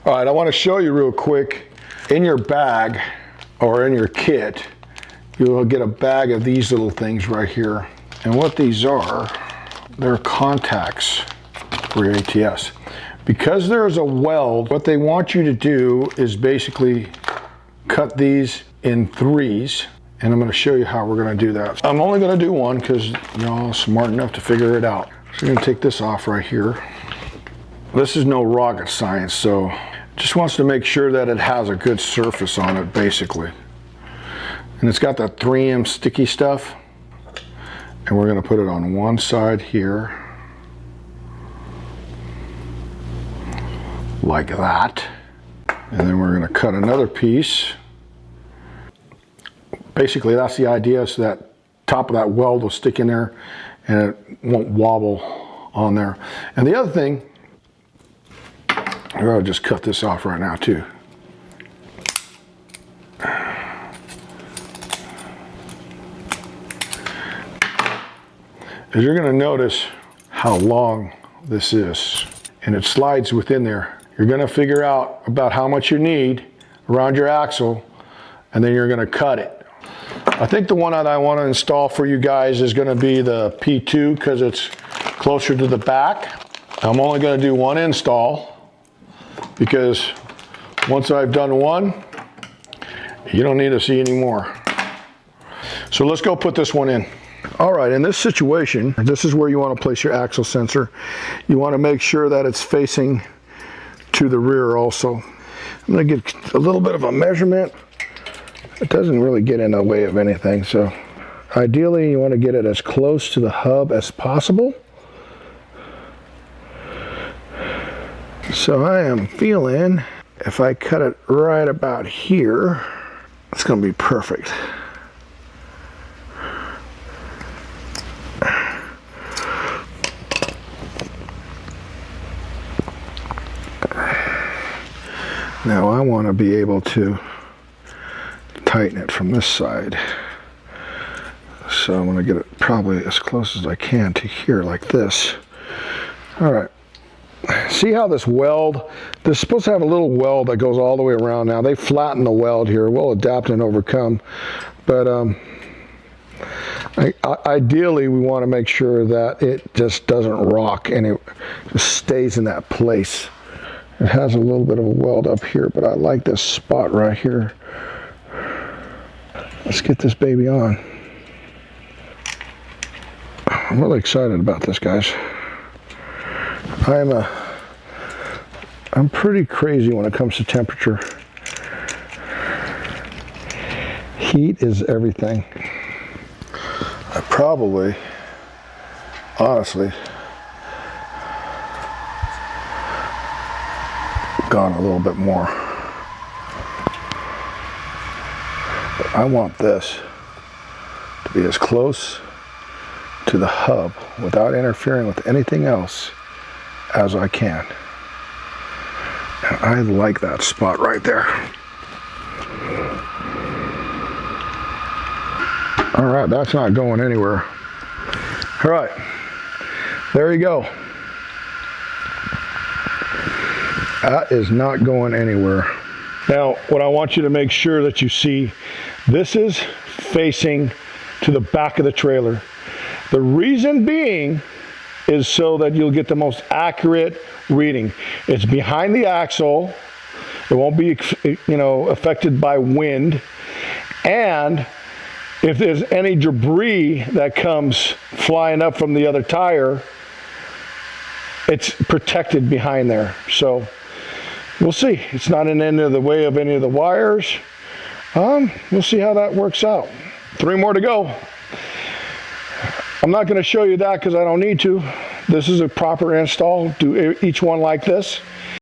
All right, I want to show you real quick. In your bag or in your kit, you'll get a bag of these little things right here. And what these are, they're contacts for your ATS. Because there's a weld, what they want you to do is basically cut these in 3s. And I'm going to show you how we're going to do that. I'm only going to do one because you're all smart enough to figure it out. So I'm going to take this off right here. This is no rocket science, so just wants to make sure that it has a good surface on it, basically. And it's got that 3M sticky stuff. And we're going to put it on one side here. Like that. And then we're going to cut another piece. Basically, that's the idea, so that top of that weld will stick in there and it won't wobble on there. And the other thing, I'll just cut this off right now too. Is you're going to notice how long this is, and it slides within there. You're going to figure out about how much you need around your axle, and then you're going to cut it. I think the one that I want to install for you guys is going to be the P2 because it's closer to the back. I'm only going to do one install because once I've done one, you don't need to see any more. So let's go put this one in. All right, in this situation, this is where you want to place your axle sensor. You want to make sure that it's facing to the rear also. I'm going to get a little bit of a measurement. It doesn't really get in the way of anything, so ideally you want to get it as close to the hub as possible. So I am feeling if I cut it right about here, it's going to be perfect. Now I want to be able to tighten it from this side. So I'm going to get it probably as close as I can to here like this. All right. See how this weld, this is supposed to have a little weld that goes all the way around. Now they flatten the weld here. We'll adapt and overcome. But ideally we want to make sure that it just doesn't rock and it just stays in that place. It has a little bit of a weld up here, but I like this spot right here. Let's get this baby on. I'm really excited about this, guys. I'm pretty crazy when it comes to temperature. Heat is everything. I probably, honestly, gone a little bit more. But I want this to be as close to the hub without interfering with anything else as I can. And I like that spot right there. All right, that's not going anywhere. All right, there you go. That is not going anywhere. Now, what I want you to make sure that you see, this is facing to the back of the trailer. The reason being is so that you'll get the most accurate reading. It's behind the axle. It won't be, affected by wind. And if there's any debris that comes flying up from the other tire, it's protected behind there. So we'll see. It's not in any of the way of any of the wires. We'll see how that works out. 3 more to go. I'm not going to show you that because I don't need to. This is a proper install. Do each one like this.